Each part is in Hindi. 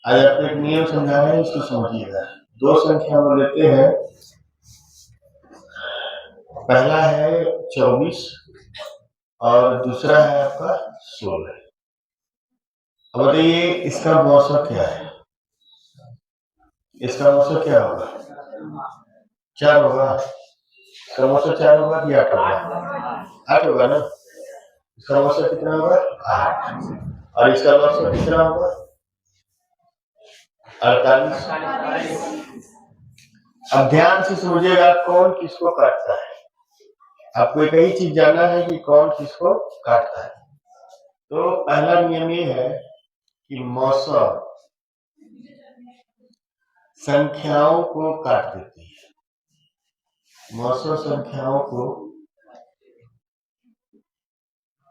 आज आपको एक नियम समझा रहे हैं, इसको समझिएगा। दो संख्या में लेते हैं, पहला है 24 और दूसरा है आपका 16। अब बताइए इसका औसत क्या है? इसका औसत क्या होगा? 4 होगा। इसका औसत 4 होगा कि 8 होगा? 8 होगा ना। इसका औसत कितना होगा? 8। और इसका औसत कितना होगा? 48। अब ध्यान से समझिएगा कौन किसको काटता है। आपको एक ही चीज जानना है कि कौन किसको काटता है। तो पहला नियम ये है कि मौसम संख्याओं को काट देती है। मौसम संख्याओं को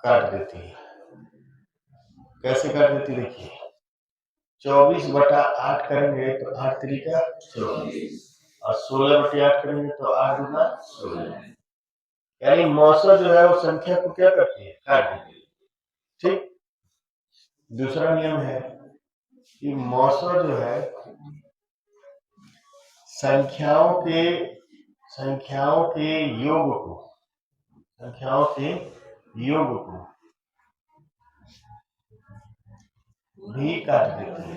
काट देती है। कैसे काट देती है? देखिए 24/8 करेंगे तो 8 तरीका 24 और 16/8 करेंगे तो 8 गुना 16। यानी मौसम जो है वो संख्या को क्या करती है? काट देती है। ठीक। दूसरा नियम है कि मौसम जो है संख्याओं के योग को भी काट देती है।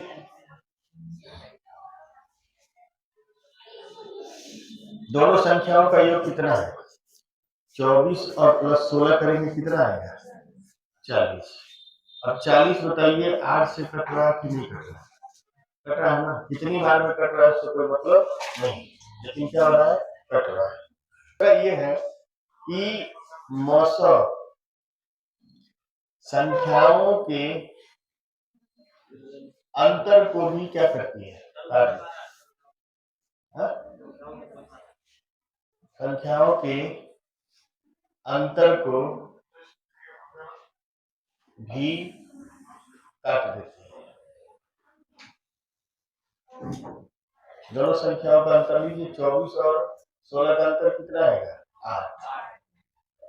दोनों संख्याओं का योग कितना है? 24 और प्लस 16 करेंगे कितना आएगा? 40। अब 40 बताइए 8 से कट रहा कि नहीं कट रहा? कट रहा है ना। कितनी बार में कट रहा है उससे कोई मतलब नहीं, लेकिन क्या हो रहा है? कट रहा है। तो ये है कि मौसम संख्याओं के अंतर को भी क्या करती है? संख्याओं के अंतर को भी काट देती है। दोनों संख्याओं का अंतर लीजिए, 24 और 16 का अंतर कितना आएगा? 8।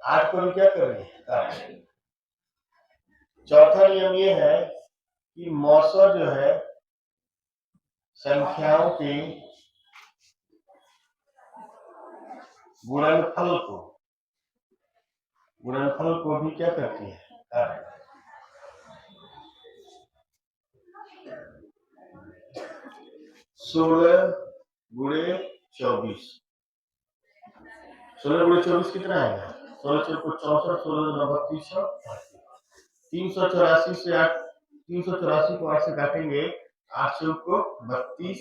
8 को भी क्या कर रही है? काट रही है। चौथा नियम ये है कि मौसम जो है संख्याओं के गुणनफल को भी क्या करती है? काट। 16 गुणे 24, 16 गुणे 24 कितना आएगा? 16 चौको 64, 16 32, 384 से 8, 384 को 8 से काटेंगे, 8 से को 32,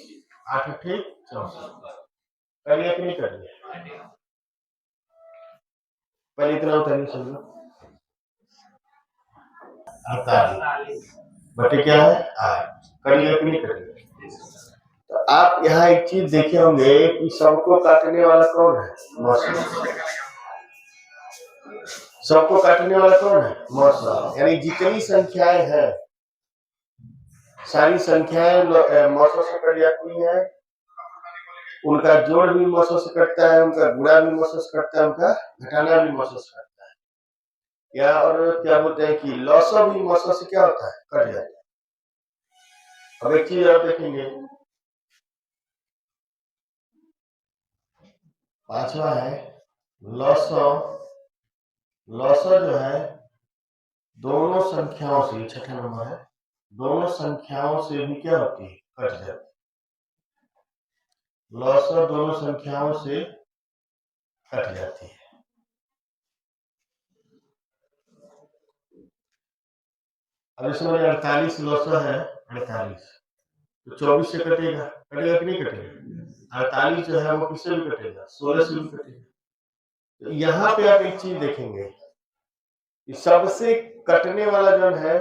8 अठे 64। करिए कि नहीं करिए? पहले इतना उतारिए समझो। 48 बटे क्या है? 8। करिए कि नहीं करिए? तो आप यहाँ एक चीज देखे होंगे कि सबको काटने वाला कौन है? मौसम। सबको काटने वाला कौन है? मौसम। यानी जितनी संख्याएं हैं सारी संख्याएं मौसम से कट जाती हैं। उनका जोड़ भी मौसम से कटता है, उनका गुणा भी मौसम से कटता है, उनका घटाना भी मौसम से कटता है। या और क्या बोलते हैं कि लॉसम भी मौसम से क्या होता है? कट जाता है। अब एक चीज और देखेंगे, पांचवा है लॉसम। लॉसम जो है दोनों संख्याओं से, छठा नंबर है, दोनों संख्याओं से भी क्या होती है? कट जाती है। लॉसम दोनों संख्याओं से कट जाती है। अब इसमें 48 लॉसम है, 48 तो 24 से कटेगा कि नहीं कटेगा? 48 जो है वो किससे भी कटेगा? 16 से भी कटेगा। तो यहाँ पे आप एक चीज देखेंगे कि सबसे कटने वाला जो है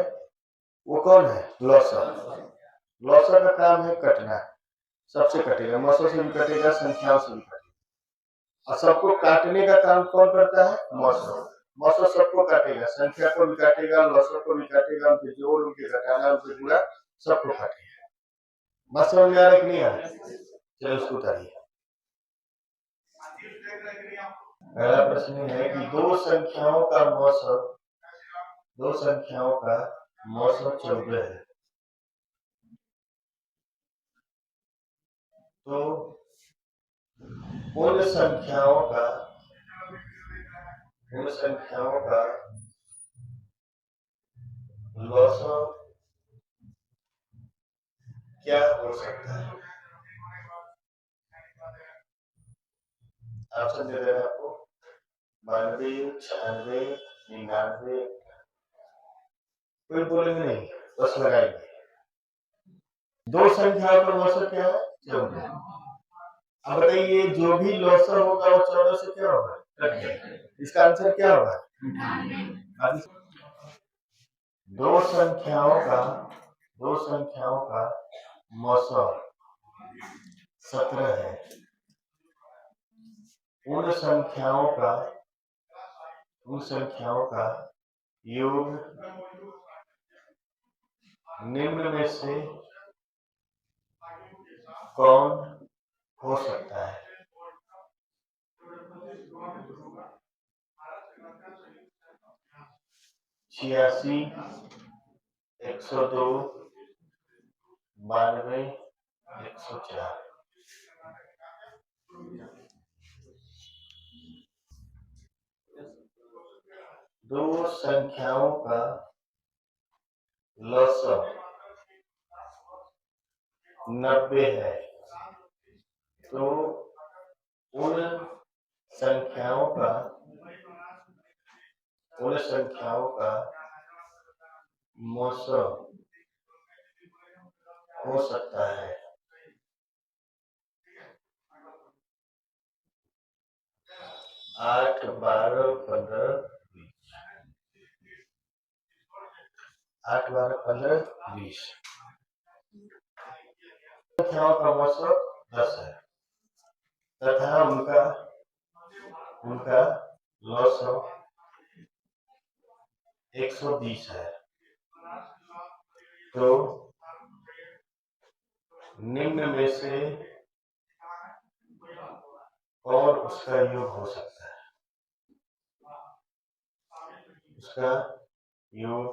वो कौन है? लॉसम। लॉसम का काम है कटना, सबसे कटेगा, मौसम से भी कटेगा, संख्याओं से भी कटेगा। और सबको काटने का काम कौन करता है? मौसम। मौसम सबको काटेगा, संख्या को भी काटेगा, लॉसम को भी काटेगा, उनके जोड़, उनके घटाना, उनके गुणा सबको काटेगा। बात समझ में आ रहा कि नहीं आ रहा? चलो उसको उतारिए। पहला प्रश्न है कि दो संख्याओं का मौसम 14 है। तो उन संख्याओं का लॉसव क्या हो सकता है? ऑप्शन दे रहे हैं आपको 92, 96, 99। कोई बोलेंगे नहीं, बस लगाएंगे। दो संख्याओं का लॉसव क्या है? 14। अब बताइए, जो भी लॉसव होगा वो 14 से क्या होगा? इसका आंसर क्या होगा? दो संख्याओं का मौसम 17 है। उन संख्याओं का योग निम्न में से कौन हो सकता है? छियासी, 102, 92, 104। दो संख्याओं का लॉसव 90 है, तो उन संख्याओं का मौसम हो सकता है 8, 12, 15, 20। 8, 12, 15, 20 संख्याओं का मौसम 10 है तथा उनका लॉसव 120 है। तो निम्न में से कौन उसका योग हो सकता है? उसका योग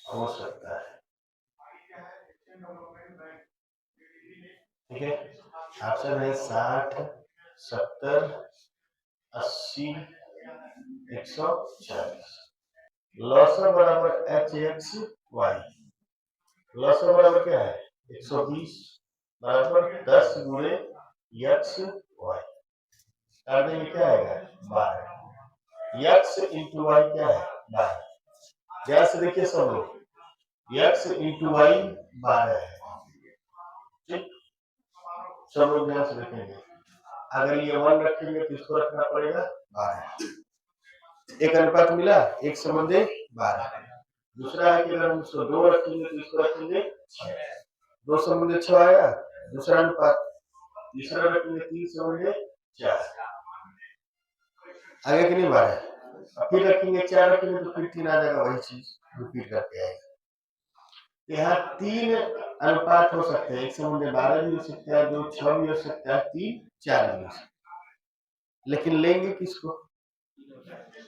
हो सकता है। ठीक है, ऑप्शन है 60, 70, 80, 140। लॉसव बराबर HXY। लॉसव बराबर क्या है? 120 बराबर 10 गुणे XY। करने में क्या आएगा? 12। X इंटू Y क्या है? 12। ध्यान से देखिए सब लोग, X इंटू Y 12 है। ठीक, सब लोग ध्यान से देखेंगे। अगर ये 1 रखेंगे तो इसको रखना पड़ेगा 12। एक अनुपात मिला, 1:12। दूसरा है कि अगर हम इसको 2 रखेंगे तो इसको रखेंगे 6। 2:6 आया दूसरा अनुपात। तीसरा रखेंगे 3:4। आगे कि नहीं 12। फिर रखेंगे 4 रखेंगे तो फिर 3 आ जाएगा, वही चीज रिपीट करके आएगा। यहाँ 3 अनुपात हो सकते हैं, 1:12 भी हो सकता है, 2, 6 भी हो सकता है, 3, 4 भी हो सकता है। लेकिन लेंगे किसको?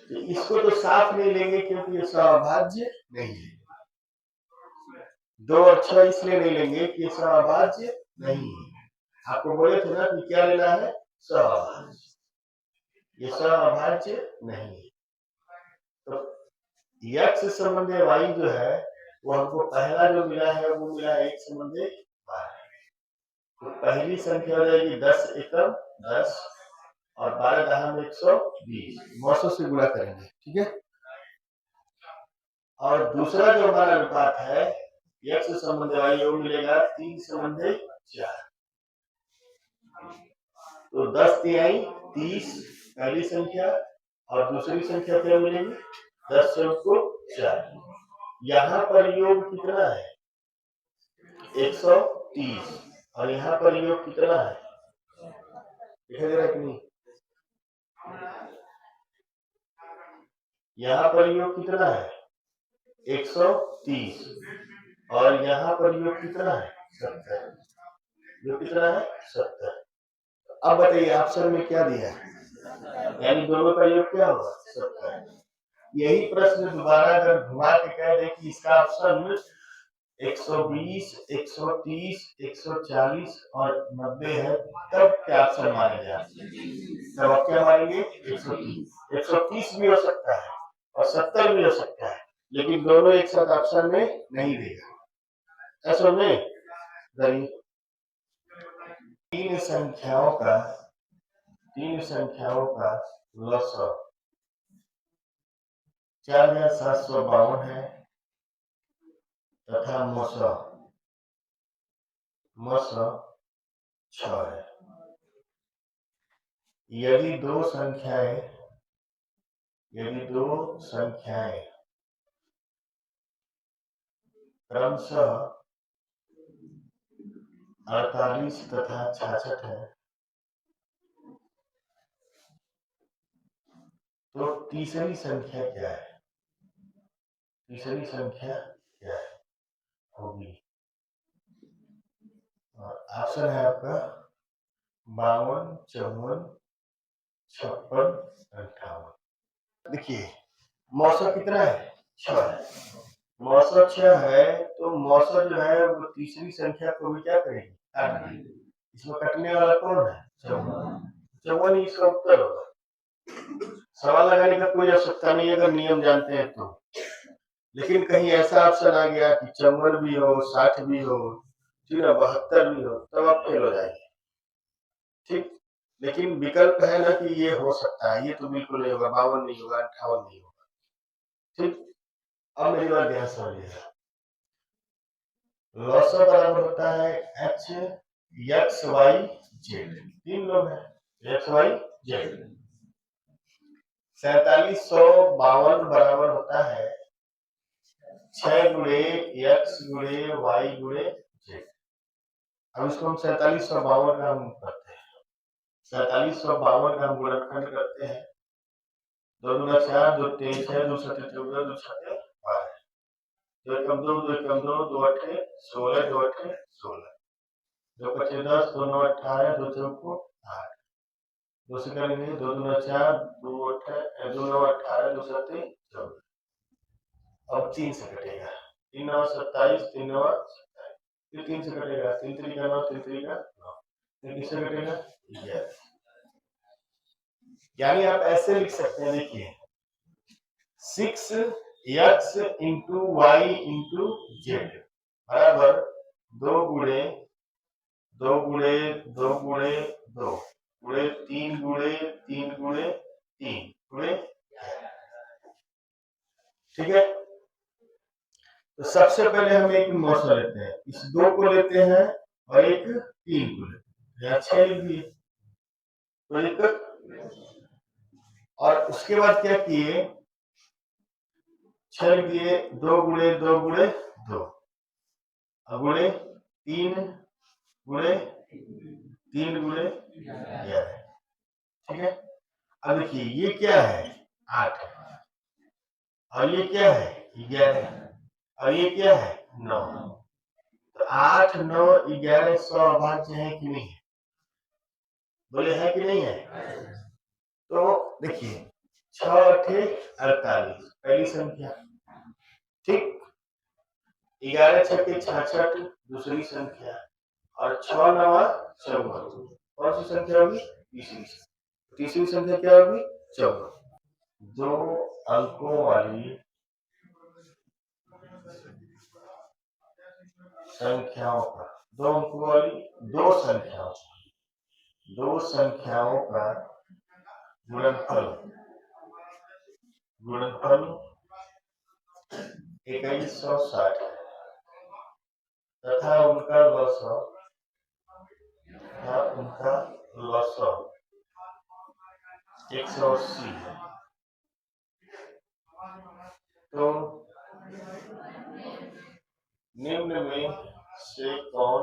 तो इसको तो साफ नहीं लेंगे क्योंकि ये सवाभाज्य नहीं है। 2 और 6 इसलिए नहीं लेंगे कि ये सवाभाज्य नहीं है। आपको बोले थे ना कि क्या लेना है? सवाभाज्य। ये सवाभाज्य नहीं है। तो x से संबंधित y जो है वो हमको पहला जो मिला है वो मिला है 1:12। तो पहली संख्या हो जाएगी 10 एकम 10 और 12 दहाम 120। 900 से गुणा करेंगे। ठीक है, और दूसरा जो हमारा अनुपात है x से संबंधित y वो मिलेगा 3:4। तो 10 तिहाई 30 पहली संख्या और दूसरी संख्या क्या मिलेगी? 10 से उसको 4। यहाँ पर योग कितना है? 130 और यहाँ पर योग कितना है? दिखाई दे रहा है कि नहीं? यहाँ पर योग कितना है? 130 और यहाँ पर योग कितना है? 70। योग कितना है? 70। अब बताइए ऑप्शन में क्या दिया है? यानी दोनों का योग क्या होगा? 70। यही प्रश्न दोबारा अगर घुमा के कह दे कि इसका ऑप्शन 120, 130, 140 और 90 है, तब क्या ऑप्शन मारेंगे आप? तब आप क्या मारेंगे? 130। 130 भी हो सकता है और 70 भी हो सकता है, लेकिन दोनों एक साथ ऑप्शन में नहीं देगा। ऐसा में तीन संख्याओं का लसाअ 4752 है तथा मस 6 है। यदि दो संख्याएं क्रमशः 48 तथा 66 है, तो तीसरी संख्या क्या है? तीसरी संख्या क्या है होगी? ऑप्शन है आपका 52, 54, 56, 58। देखिए मौसम कितना है? 6 है। मौसम 6 है तो मौसम जो है वो तीसरी संख्या को भी क्या करेगी? काट देगी। इसमें कटने वाला कौन है? 54। 54 ही इसका उत्तर होगा। सवाल लगाने का कोई आवश्यकता नहीं अगर नियम जानते हैं तो। लेकिन कहीं ऐसा ऑप्शन आ गया कि 54 भी हो, 60 भी हो, 72 भी हो, तब आप फेल हो जाएंगे। ठीक, लेकिन विकल्प है ना कि ये हो सकता है, ये तो बिल्कुल नहीं होगा, 52 नहीं होगा, 58 नहीं होगा। ठीक, अब मेरी बात ध्यान समझिएगा। लॉसा बराबर होता है एच एक्स वाई जेड। तीन लोग हैं एक्स वाई जेड। 4752 बराबर होता है 6 गुणे एक्स गुणे वाई गुणे जेड। अब इसको हम 4752 का हम करते हैं। 4752 का हम गुणनखंड करते हैं। 2 दूना 4, 2 3 6, 2 7 14, 2 7 12। 2 कम 2, 2 कम 2, 2 8 16, 2 8 16। 2 पचे 10, 2 9 18, 2 चौको 8। 2 से करेंगे 2 दूना 4, 2 9 18, 2 7 14। अब 3 से कटेगा। 3 9 27, 3 9 27। फिर 3 से कटेगा। 3 3 का 9, 3 3 का 9। फिर किससे कटेगा? 11। यानी आप ऐसे लिख सकते हैं, देखिए 6x into Y into Z बराबर 2 गुणे 2 गुणे 2 गुणे 2 गुणे 3 गुणे 3 गुणे 3 गुणे। ठीक है, तो सबसे पहले हम एक मौसा लेते हैं, इस 2 को लेते हैं और एक 3 को लेते हैं। यहाँ 6 लिख दिए, कोई दिक्कत? और उसके बाद क्या किए? 6 लिख दिए, 2 गुणे 2 गुणे 2 गुणे 3 गुणे 3 गुणे 11। ठीक है, अब देखिए ये क्या है? 8 है और ये क्या है? 11 और ये क्या है? 9। तो 8 9 11 100 अभाज्य है कि नहीं है? बोले है कि नहीं है? तो देखिए 6 8 48 पहली संख्या। ठीक, 11 6 66 दूसरी संख्या और 6 9 54। कौन सी संख्या होगी? तीसरी। तीसरी संख्या क्या होगी? 54। 2 अंकों वाली संख्याओं का 2 अंकों वाली दो संख्याओं का गुणनफल 2160 है तथा उनका लसाअ 180 है। तो निम्न में से कौन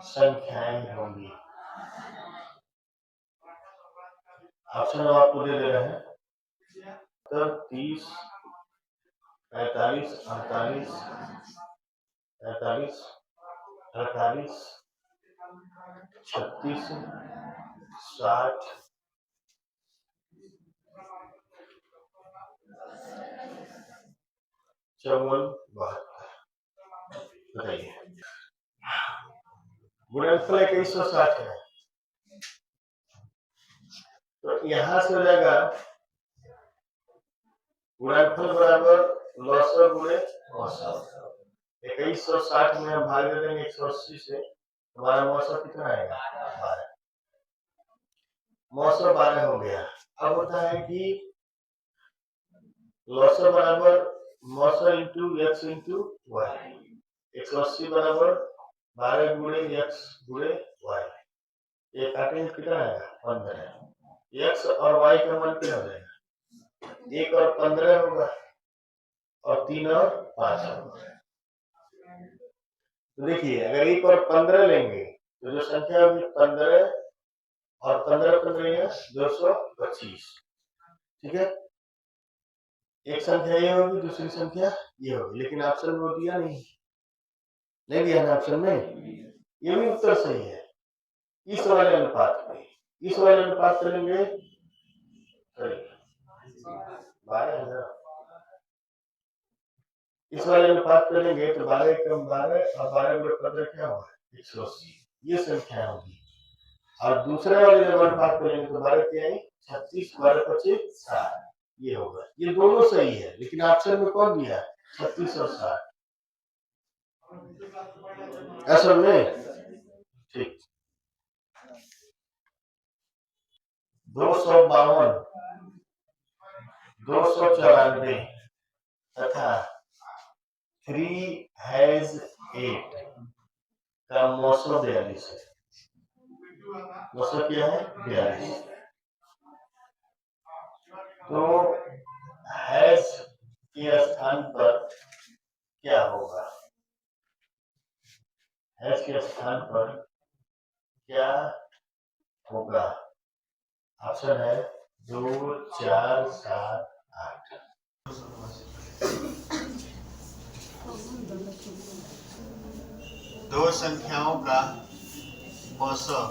संख्याएं होंगी? ऑप्शन हम आपको दे दे रहे हैं। तो 30, 45, 48, 45, 48, 36, 60, 54 72। बताइए, गुणनफल 2160 है, तो यहाँ से हो जाएगा गुणनफल बराबर लॉसर गुणे औसत। 2160 में हम भाग दे देंगे 180 से, हमारा औसत कितना आएगा 12। औसत 12 हो गया। अब होता है कि लॉसर बराबर औसत इंटू एक्स इंटू वाई। 180 बराबर 12 गुणे एक्स गुणे वाई। ये काटेंगे कितना आएगा 15। एक्स और वाई का मान क्या हो जाएगा, 1 और 15 होगा और 3 और 5 होगा। तो देखिए, अगर 1 और 15 लेंगे तो जो संख्या होगी 15 और 15 15 225। ठीक है, एक संख्या ये होगी, दूसरी संख्या ये होगी, लेकिन ऑप्शन में वो दिया नहीं दिया ना ऑप्शन में। ये भी उत्तर सही है। इस वाले अनुपात में, इस वाले अनुपात करेंगे 12, इस वाले अनुपात करेंगे तो 12 कम 12 और 12 गुणे 15 क्या होगा 180। ये संख्या होगी। और दूसरे वाले जब अनुपात करेंगे तो 12 क्या है 36, 12 25 60। ये होगा। ये दोनों सही है, लेकिन ऑप्शन में कौन दिया 36 और 60 असल में। ठीक, 252, 294 तथा 3 हैज 8 का मौसम 42 है। मौसम क्या है 42। तो हैज के स्थान पर क्या होगा, हैज के स्थान पर क्या होगा। ऑप्शन है 2 4 7 8। दो संख्याओं का औसत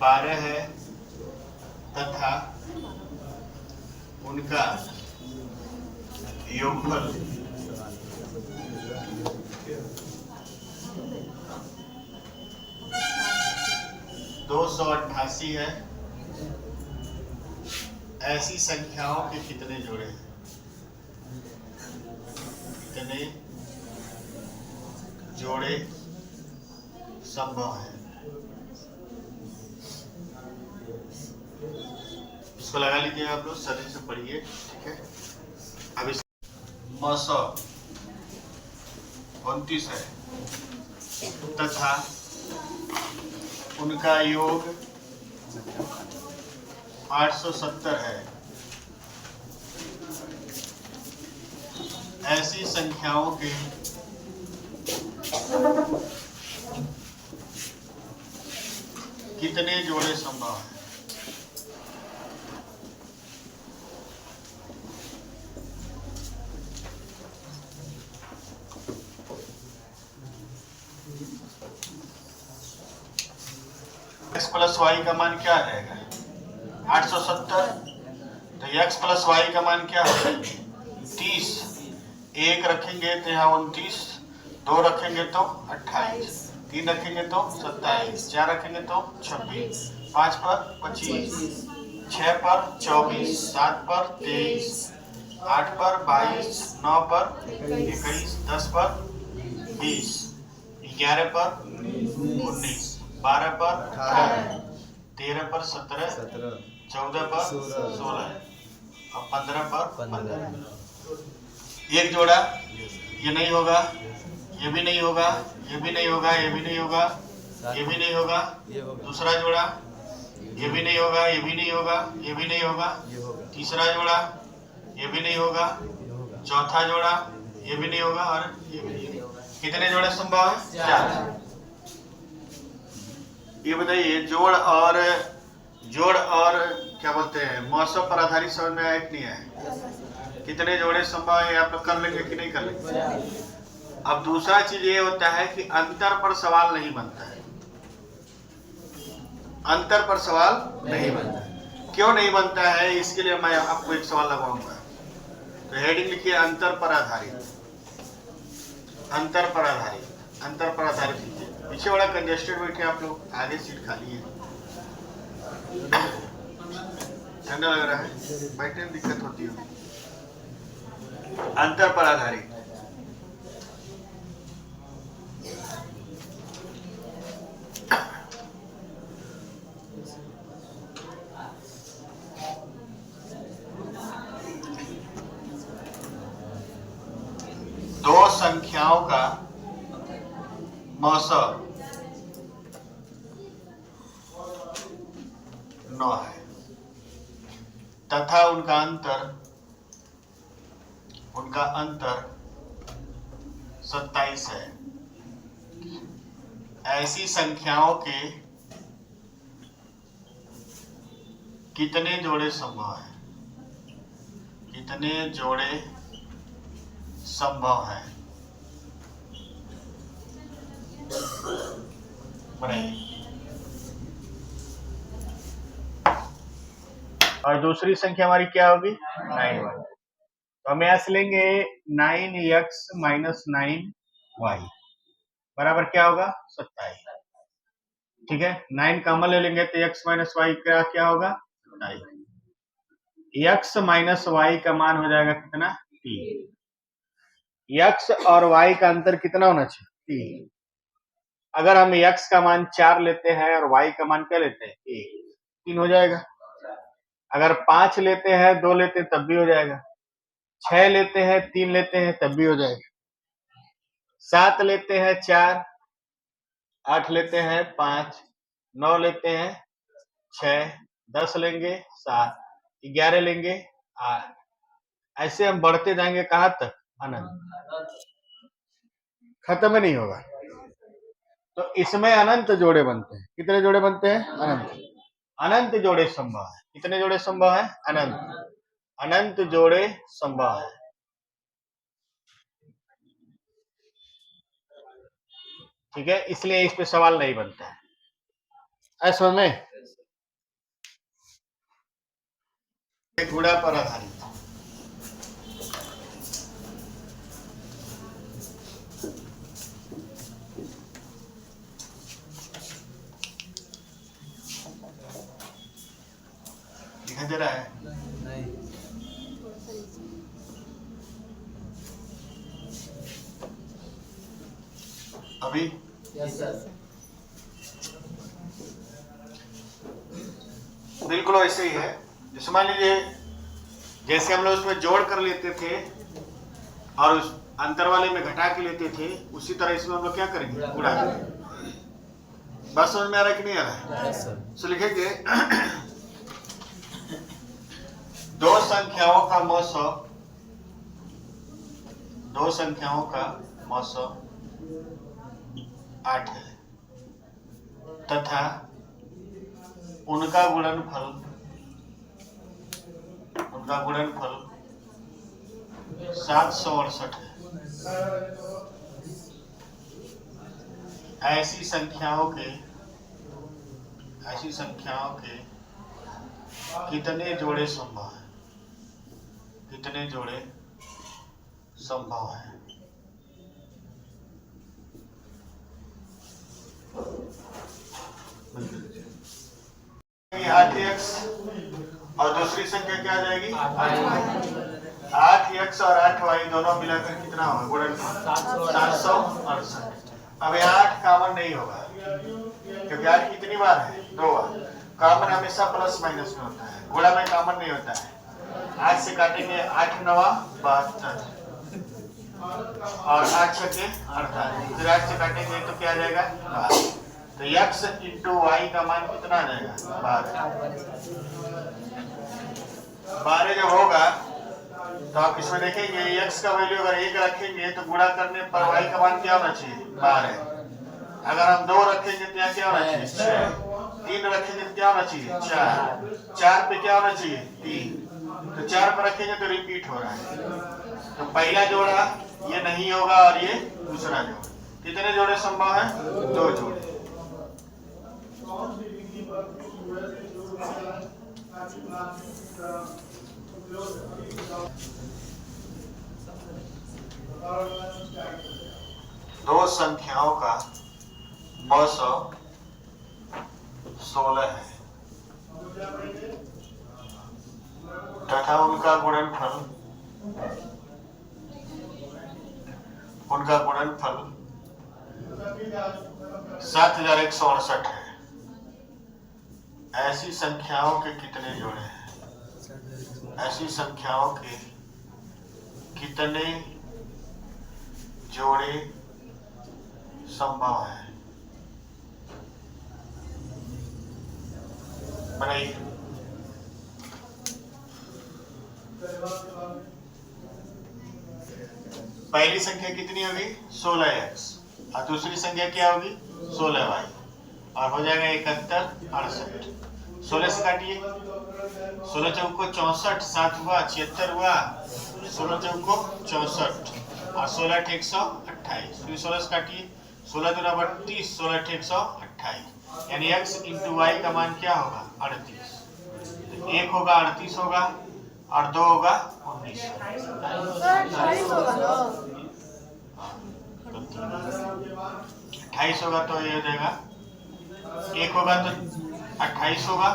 12 है तथा उनका योगफल 288 है। ऐसी संख्याओं के कितने जोड़े हैं, कितने जोड़े संभव है। इसको लगा लीजिए आप लोग, सही से पढ़िए। ठीक है, अब इस 29 है तथा उनका योग 870 है। ऐसी संख्याओं के कितने जोड़े संभव है। x प्लस वाई का मान क्या रहेगा 870। तो x प्लस वाई का मान क्या है 30। 1 रखेंगे तो यहाँ 29, 2 रखेंगे तो 28, 3 रखेंगे तो 27, 4 रखेंगे तो 26, 5 पर 25, 6 पर 24, 7 पर 23, 8 पर 22, 9 पर 21, 10 पर 20, 11 पर 19, 12 पर 18, 13 पर 17, 14 पर 16 और 15 पर 15। एक जोड़ा, ये नहीं होगा, ये भी नहीं होगा, ये भी नहीं होगा, ये भी नहीं होगा, ये भी नहीं होगा। दूसरा जोड़ा, ये भी नहीं होगा, ये भी नहीं होगा, ये भी नहीं होगा। तीसरा जोड़ा, ये भी नहीं होगा। चौथा जोड़ा, ये भी नहीं होगा और ये भी नहीं होगा। कितने जोड़े संभव है 4। ये बताइए, जोड़ और क्या बोलते हैं मौसम पर आधारित समझ में आया कि नहीं आया। कितने जोड़े संभव है आप लोग कर लेंगे कि नहीं कर लेंगे। अब दूसरा चीज ये होता है कि अंतर पर सवाल नहीं बनता है। अंतर पर सवाल नहीं बनता है। क्यों नहीं बनता है, इसके लिए मैं आपको एक सवाल लगाऊंगा। तो हेडिंग लिखिए अंतर पर आधारित, अंतर पर आधारित, अंतर पर आधारित लिखिए। पीछे वाला कंजेस्टेड बैठे आप लोग, आगे सीट खाली है, ठंडा लग रहा है, बैठने में दिक्कत होती है। अंतर पर आधारित, दो संख्याओं का मौसम 9 है तथा उनका अंतर 27 है। ऐसी संख्याओं के कितने जोड़े संभव है? कितने जोड़े संभव है? बनाइए। और दूसरी संख्या हमारी क्या होगी? 9y। तो हम यहां से लेंगे 9x माइनस 9y बराबर क्या होगा? 27। ठीक है, 9 कॉमन ले लेंगे तो x माइनस वाई क्या होगा? 27। x माइनस वाई का मान हो जाएगा कितना? 3। x और y का अंतर कितना होना चाहिए? 3। अगर हम x का मान 4 लेते हैं और y का मान क्या लेते हैं? 1, 3 हो जाएगा। अगर 5 लेते हैं, 2 लेते हैं तब भी हो जाएगा। 6 लेते हैं, 3 लेते हैं तब भी हो जाएगा। 7 लेते हैं 4, 8 लेते हैं 5, 9 लेते हैं 6, 10 लेंगे 7, 11 लेंगे 8। ऐसे हम बढ़ते जाएंगे कहां तक? अनंत। खत्म नहीं होगा। तो इसमें अनंत जोड़े बनते हैं। कितने जोड़े बनते हैं? अनंत। अनंत जोड़े संभव है। कितने जोड़े संभव है? अनंत। अनंत जोड़े संभव है। ठीक है, इसलिए इस पे सवाल नहीं बनता है। ऐसा में गुणा पर आधारित, दिखाई दे रहा है? नहीं। अभी यस सर। बिल्कुल वैसे ही है। जैसे मान लीजिए, जैसे हम लोग उसमें जोड़ कर लेते थे और उस अंतर वाले में घटा के लेते थे, उसी तरह इसमें हम लोग क्या करेंगे? गुणा करेंगे। बात समझ में आ रहा है कि नहीं आ रहा है? तो लिखेंगे दो संख्याओं का मौसम 8 है तथा उनका गुणनफल 768 है। ऐसी संख्याओं के कितने जोड़े संभव है? कितने जोड़े संभव है? 8x और दूसरी संख्या क्या आ जाएगी? 8x और 8y दोनों मिलाकर कितना होगा? गुणनफल 768। अब 8 कॉमन नहीं होगा क्योंकि 8 कितनी बार है? 2 बार। कॉमन हमेशा प्लस माइनस में होता है, गुणा में कॉमन नहीं होता है। 8 से काटेंगे 8 9 72 और 8 6 48, फिर 8 से काटेंगे तो क्या आ जाएगा? 12। तो x इंटू वाई का मान कितना आ जाएगा? 12 जब होगा तो आप इसमें देखेंगे x का वैल्यू अगर 1 रखेंगे तो गुणा करने पर y का मान क्या होना चाहिए? 12। अगर हम 2 रखेंगे तो क्या होना चाहिए? 6। 3 रखेंगे तो क्या होना चाहिए? 4। 4 पे क्या होना चाहिए? 3। तो 4 पर रखेंगे तो रिपीट हो रहा है। तो पहला जोड़ा ये नहीं होगा और ये दूसरा जोड़ा। कितने जोड़े संभव है? 2 जोड़े। दो संख्याओं का मौसो 16 है तथा उनका गुणनफल 7168 है। ऐसी संख्याओं के कितने जोड़े हैं? ऐसी संख्याओं के कितने जोड़े संभव है? बनाइए। पहली संख्या कितनी होगी? 16x और दूसरी संख्या क्या होगी? 16y और हो जाएगा 71 68। 16 से काटिए। 16 चौको 64, 7 हुआ 76 हुआ, 16 चौको 64 और 16 × 128। फिर 16 से काटिए। 16 दूना 32, 16 × 128 यानी x × y का मान क्या होगा? 38। तो 1 होगा 38 होगा और 2 होगा 19। 28 होगा तो ये हो जाएगा, 1 होगा तो 28 होगा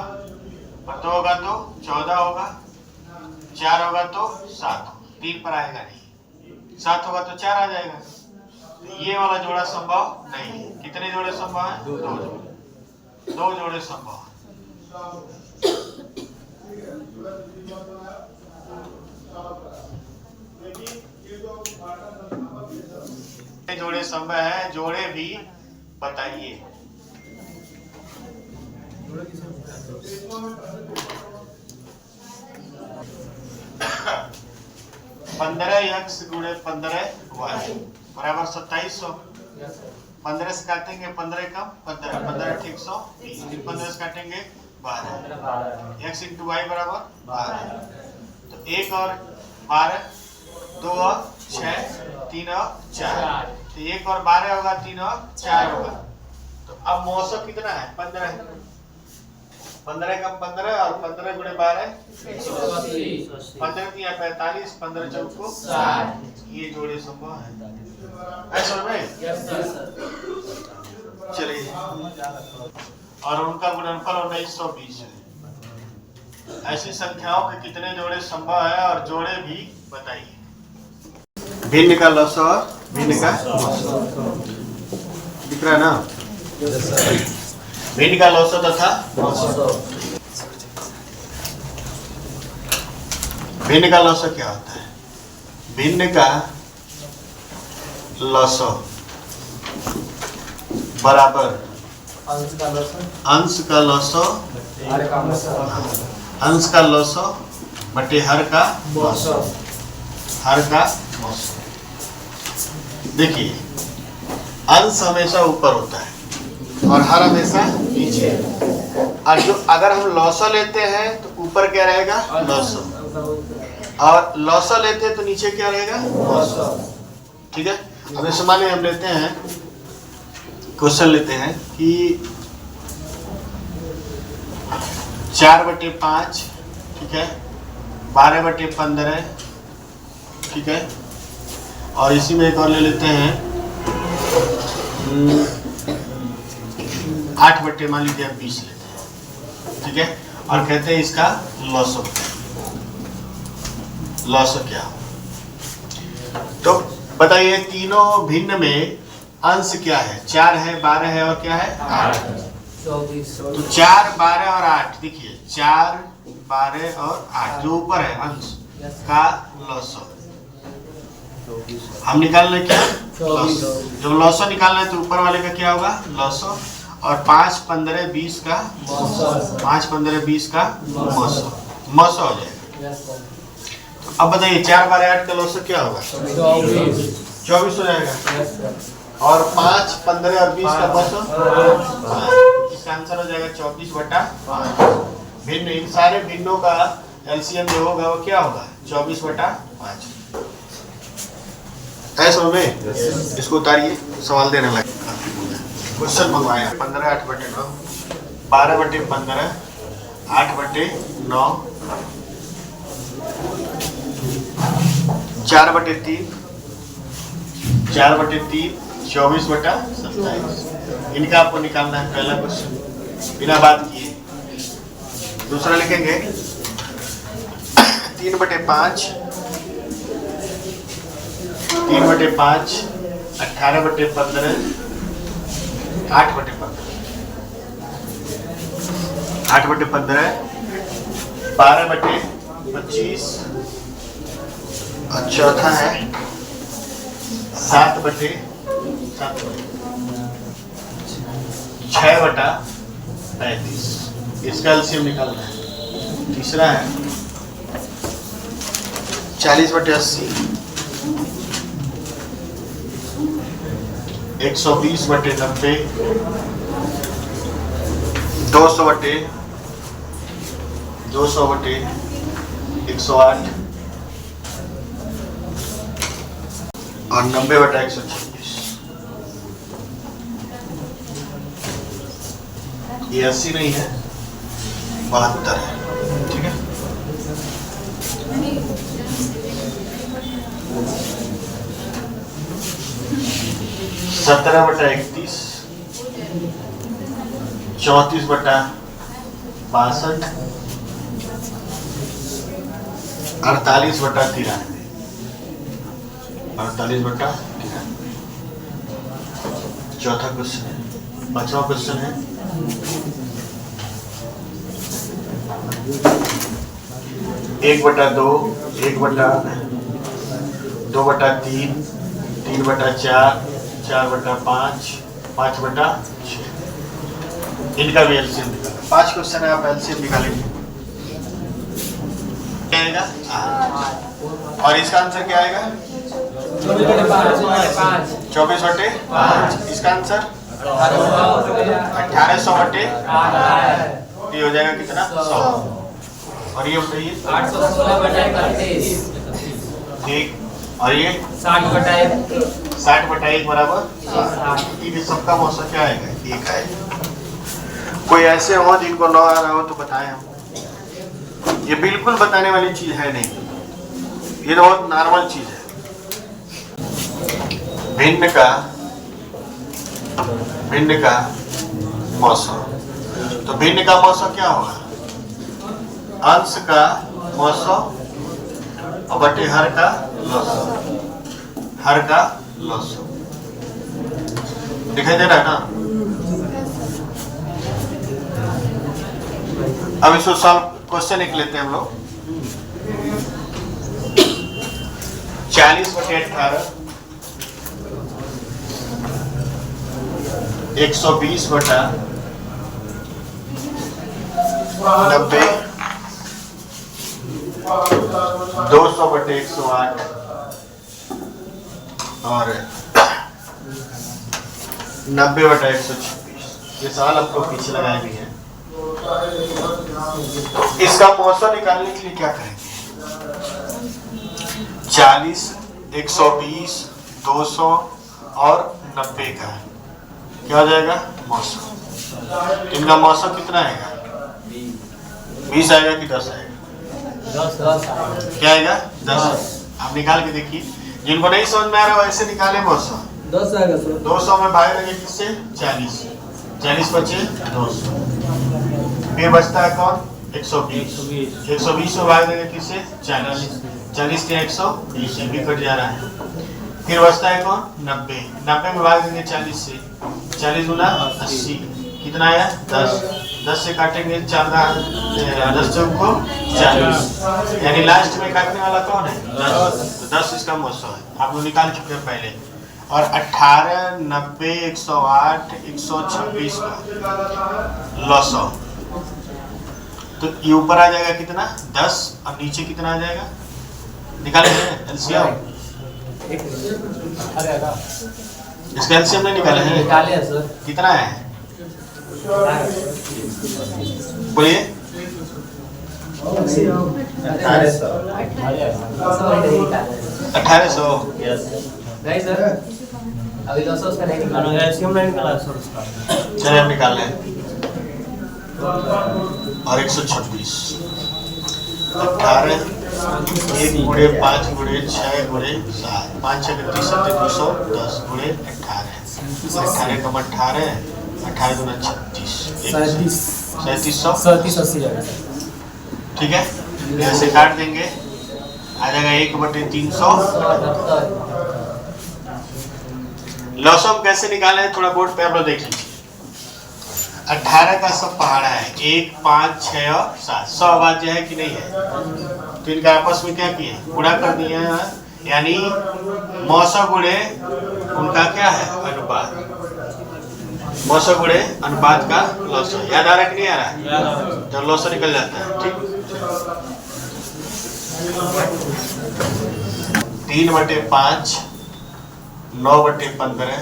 और 2 होगा तो 14 होगा, 4 होगा तो 7, 3 पर आएगा नहीं, 7 होगा तो 4 आ जाएगा। तो ये वाला जोड़ा संभव नहीं है। कितने जोड़े संभव है? 2 जोड़े। 2 जोड़े संभव है। जोड़े संभव है, जोड़े भी बताइए। x गुणे 15y बराबर 2700। 15 से काटेंगे 15 कम 15, 15 × 130, फिर 15 से काटेंगे 12, x × y बराबर 12। तो 1 और 12, 2 और 6, 3 और 4। तो 1 और 12 होगा, 3 और 4 होगा। तो अब मौसम कितना है? 15 है। 15 कम 15 और 15 गुणे 12 15 × 45, 15 चौको 60। ये जोड़े संभव है। ऐसा में चलिए, और उनका गुणनफल 1920 है। ऐसी संख्याओं के कितने जोड़े संभव है और जोड़े भी बताइए। भिन्न का लसो और भिन्न का दिख रहा है ना? भिन्न का लसो तथा भिन्न का लसो क्या होता है? भिन्न का लसो बराबर अंश का लसो बटे हर का लसो। हर का देखिए, अंश हमेशा ऊपर होता है और हर हमेशा नीचे। और जो अगर हम लौसा लेते हैं तो ऊपर क्या रहेगा? लौसा, और लौसा लेते हैं तो नीचे क्या रहेगा? लौसा। ठीक है। अब इस माने हम लेते हैं, क्वेश्चन लेते हैं कि 4/5, ठीक है, 12/15, ठीक है, और इसी में एक और ले लेते हैं 8/, मान लीजिए 20 लेते हैं, ठीक है, और कहते हैं इसका लॉसो क्या हो। तो बताइए, तीनों भिन्न में अंश क्या है? 4 है, 12 है और क्या है? 8। तो 4, 12 और 8, देखिए 4, 12 और 8 जो ऊपर है अंश का लॉसो हम निकाल रहे क्या? लॉसो। जब लॉसो निकालना है तो ऊपर वाले का क्या होगा? लॉसो, और 5, 15, 20 का 5, 15, 20 का मौसो हो जाएगा। तो अब बताइए 4, 12, 8 का लॉसो क्या होगा? 24 हो जाएगा, और 5, 15 और 20 का मौसो, इसका आंसर हो जाएगा 24/5। भिन्न, इन सारे भिन्नों का एलसीएम जो होगा वो क्या होगा? 24/5। ऐसा में इसको उतारिए, सवाल देने लगे। क्वेश्चन मंगवाया 15, 8/9, 12/15, 8/9, 4/3, 4/3 24/27। इनका आपको निकालना है पहला क्वेश्चन बिना बात किए। दूसरा लिखेंगे 3/5 3/5 18/15 8/15 8/15 12/25 और चौथा है 7/7 6/35। इसका एलसीएम निकालना है। तीसरा है 40/80 120/90 200/108 और 90/126। ये 80 नहीं है, 72 है। ठीक है, 17/31 34/62 48/93 48/93। चौथा क्वेश्चन है। पांचवा क्वेश्चन है 1/2 2/3 3/4 4/5 5/6। इनका भी एलसीएम निकालें। 5 क्वेश्चन है, आप एलसीएम निकालेंगे क्या आएगा? और इसका आंसर क्या आएगा? 24/5। इसका आंसर 1800/8 ये हो जाएगा कितना? 100। और ये बताइए 816/31। ठीक। और ये 60/1 60/1 बराबर 60। ये सबका मौसम क्या आएगा? 1 आएगा। कोई ऐसे हो जिनको 9 आ रहा हो तो बताएं हम। ये बिल्कुल बताने वाली चीज है नहीं, ये तो बहुत नॉर्मल चीज है। भिन्न का मौसम। तो भिन्न का मौसम क्या होगा? अंश का मौसम और बटे हर का लौसम। दिखाई दे रहा है ना? अब इसको सॉल्व क्वेश्चन एक लेते हैं हम लोग। 40/18 120/90 200/108 और 90/126। ये सवाल आपको पीछे लगाए भी हैं। इसका मौसम निकालने के लिए क्या करेंगे? 40 120 200 और 90 का क्या हो जाएगा? मौसम। इनका मौसम कितना आएगा? 20 आएगा कि 10 आएगा? 10 क्या आएगा? 10। आप निकाल के देखिए। जिनको नहीं समझ में आ रहा वैसे निकाले मौसम। 10 आएगा सर। 200 में भाग देंगे किससे? 40 बचे 200। फिर बचता है कौन? 120 में भाग देंगे किससे? 40 के 120 भी कट जा रहा है। फिर बचता है कौन? 90 में भाग देंगे 40 से। 40 गुना 80 कितना आया? 10 से काटेंगे 10 को 40, यानी लास्ट में काटने वाला कौन है? 10 इसका मौसम है। आप लोग निकाल चुके हैं पहले। और 18 90 108 126 का लौसम। तो ये ऊपर आ जाएगा कितना? 10 और नीचे कितना आ जाएगा? निकालेंगे एलसीएम। इसका एलसीएम नहीं निकाले हैं? निकाले हैं सर। कितना है? बोलिए। 1800। नहीं सर, अभी 200 उसका नहीं निकाला। एलसीएम नहीं निकाला सर उसका। चलिए हम निकाल लें। और 126 18 1 गुणे 5 गुणे 6 गुणे 7, 5 6 30 210 गुणे 18, 18 कम 18, 18 गुना 36, 3780। ठीक है, यहाँ से काट देंगे, आ जाएगा 1/300। लॉसम कैसे निकाले हैं थोड़ा बोर्ड पे आप लोग देख लीजिए। 18 का सब पहाड़ा है, 1 5 6 और 7, 100 अभाज्य है कि नहीं है, तो इनका आपस में क्या किए, गुणा कर दिए हैं, यानी मौसा गुणे उनका क्या है अनुपात, मौसा गुणे अनुपात का लॉस। याद आ रहा है कि नहीं आ रहा है, जब लॉस निकल जाता है। ठीक, 3/5 9/15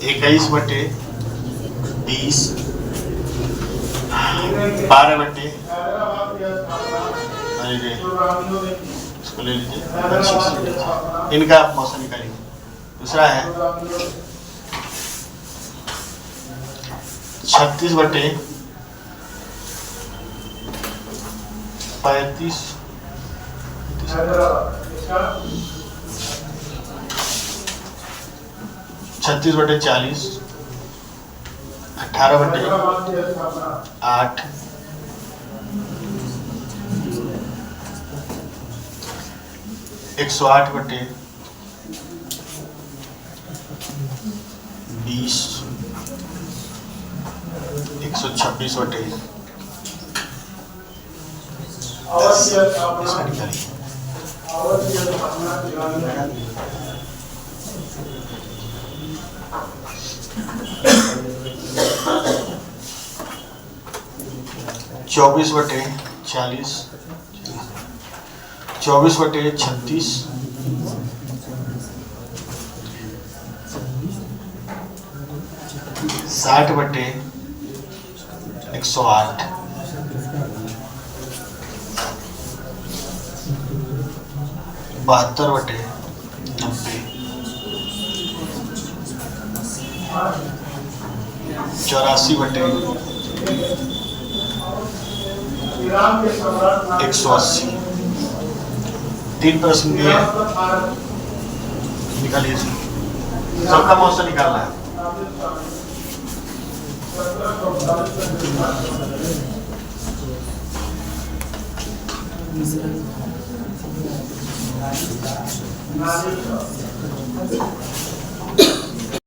21/20 12/, इसको ले लीजिए, इनका आप मौसम निकालेंगे। दूसरा है 36/35 36/40 18/8 108/20 126/10। इसका निकालिए। 24/40 24/36 60/108 72/90 84/180। 3 प्रश्न दिए, निकालिए, सबका मौसम निकालना है।